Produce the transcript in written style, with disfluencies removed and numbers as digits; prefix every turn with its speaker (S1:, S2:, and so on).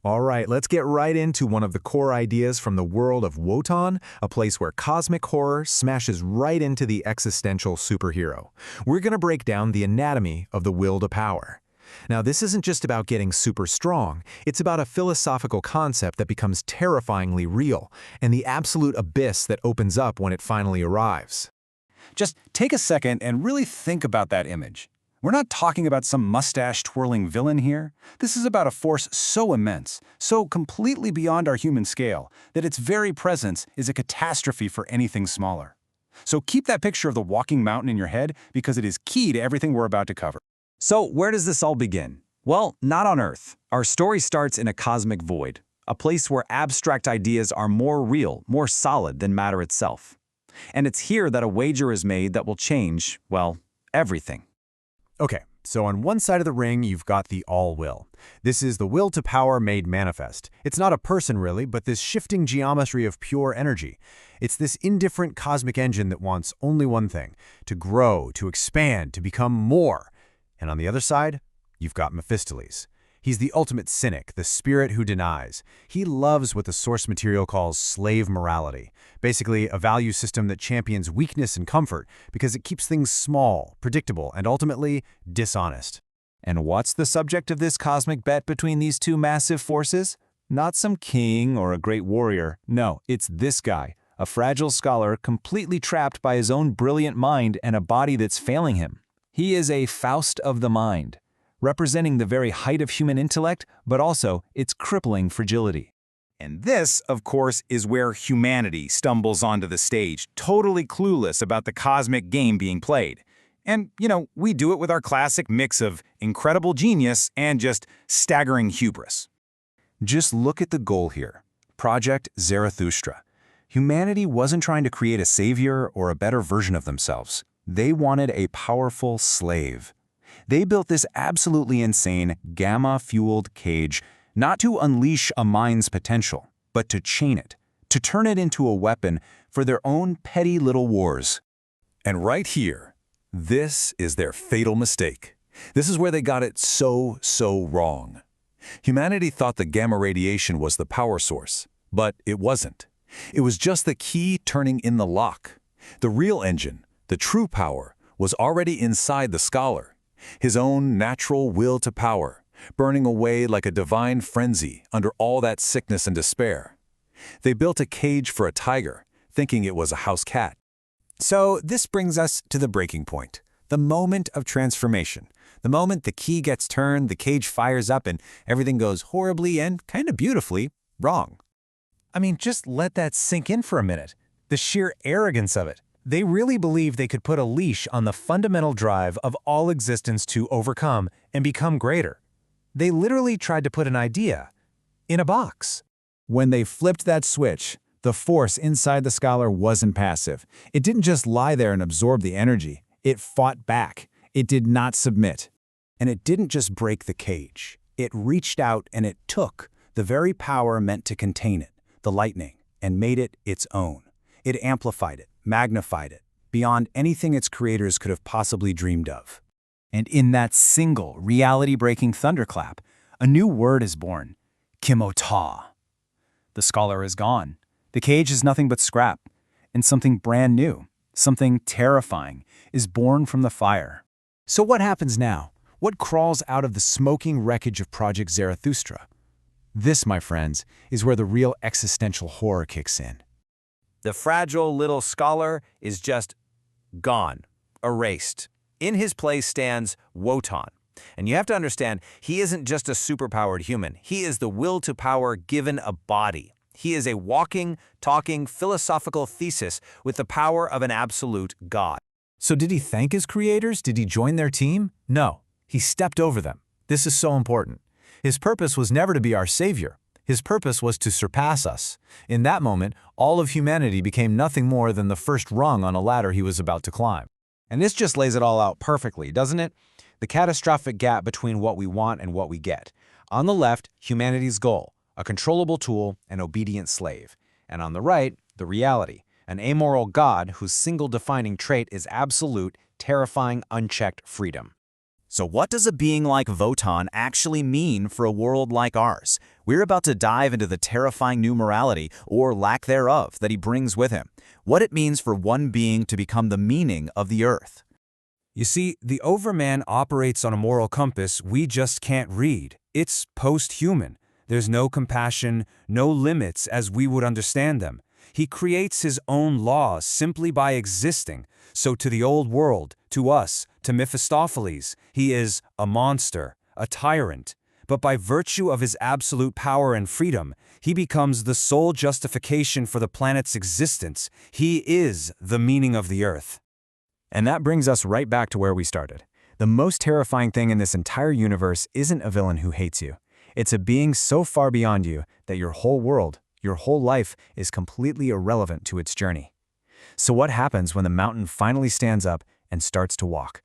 S1: All right, let's get right into one of the core ideas from the world of Wotan, a place where cosmic horror smashes right into the existential superhero. We're going to break down the anatomy of the will to power. Now, this isn't just about getting super strong, it's about a philosophical concept that becomes terrifyingly real, and the absolute abyss that opens up when it finally arrives.
S2: Just take a second and really think about that image. We're not talking about some mustache-twirling villain here. This is about a force so immense, so completely beyond our human scale, that its very presence is a catastrophe for anything smaller. So keep that picture of the walking mountain in your head because it is key to everything we're about to cover. So where does this all begin? Well, not on Earth. Our story starts in a cosmic void, a place where abstract ideas are more real, more solid than matter itself. And it's here that a wager is made that will change, well, everything.
S1: Okay, so on one side of the ring, you've got the all-will. This is the will to power made manifest. It's not a person really, but this shifting geometry of pure energy. It's this indifferent cosmic engine that wants only one thing: to grow, to expand, to become more. And on the other side, you've got Mephistopheles. He's the ultimate cynic, the spirit who denies. He loves what the source material calls slave morality, basically a value system that champions weakness and comfort because it keeps things small, predictable, and ultimately dishonest.
S2: And what's the subject of this cosmic bet between these two massive forces? Not some king or a great warrior. No, it's this guy, a fragile scholar completely trapped by his own brilliant mind and a body that's failing him. He is a Faust of the mind, representing the very height of human intellect, but also its crippling fragility. And this, of course, is where humanity stumbles onto the stage, totally clueless about the cosmic game being played. And, we do it with our classic mix of incredible genius and just staggering hubris. Just look at the goal here. Project Zarathustra. Humanity wasn't trying to create a savior or a better version of themselves. They wanted a powerful slave. They built this absolutely insane, gamma-fueled cage not to unleash a mind's potential, but to chain it, to turn it into a weapon for their own petty little wars.
S3: And right here, this is their fatal mistake. This is where they got it so wrong. Humanity thought the gamma radiation was the power source, but it wasn't. It was just the key turning in the lock. The real engine, the true power, was already inside the scholar. His own natural will to power, burning away like a divine frenzy under all that sickness and despair. They built a cage for a tiger, thinking it was a house cat.
S2: So this brings us to the breaking point, the moment of transformation. The moment the key gets turned, the cage fires up, and everything goes horribly and kind of beautifully wrong. I mean, just let that sink in for a minute. The sheer arrogance of it. They really believed they could put a leash on the fundamental drive of all existence to overcome and become greater. They literally tried to put an idea in a box. When they flipped that switch, the force inside the scholar wasn't passive. It didn't just lie there and absorb the energy. It fought back. It did not submit. And it didn't just break the cage. It reached out and it took the very power meant to contain it, the lightning, and made it its own. It amplified it, magnified it, beyond anything its creators could have possibly dreamed of. And in that single, reality-breaking thunderclap, a new word is born: Kimota. The scholar is gone. The cage is nothing but scrap, and something brand new, something terrifying, is born from the fire. So what happens now? What crawls out of the smoking wreckage of Project Zarathustra? This, my friends, is where the real existential horror kicks in. The fragile little scholar is just gone, erased. In his place stands Wotan. And you have to understand, he isn't just a superpowered human. He is the will to power given a body. He is a walking, talking, philosophical thesis with the power of an absolute God. So did he thank his creators? Did he join their team? No, he stepped over them. This is so important. His purpose was never to be our savior. His purpose was to surpass us. In that moment, all of humanity became nothing more than the first rung on a ladder he was about to climb. And this just lays it all out perfectly, doesn't it? The catastrophic gap between what we want and what we get. On the left, humanity's goal, a controllable tool, an obedient slave. And on the right, the reality, an amoral God whose single defining trait is absolute, terrifying, unchecked freedom. So what does a being like Wotan actually mean for a world like ours?
S4: We're about to dive into the terrifying new morality, or lack thereof, that he brings with him. What it means for one being to become the meaning of the earth.
S2: You see, the Overman operates on a moral compass we just can't read. It's post-human. There's no compassion, no limits as we would understand them. He creates his own laws simply by existing. So to the old world, to us, to Mephistopheles, he is a monster, a tyrant. But by virtue of his absolute power and freedom, he becomes the sole justification for the planet's existence. He is the meaning of the earth.
S1: And that brings us right back to where we started. The most terrifying thing in this entire universe isn't a villain who hates you. It's a being so far beyond you that your whole world, your whole life, is completely irrelevant to its journey. So what happens when the mountain finally stands up and starts to walk?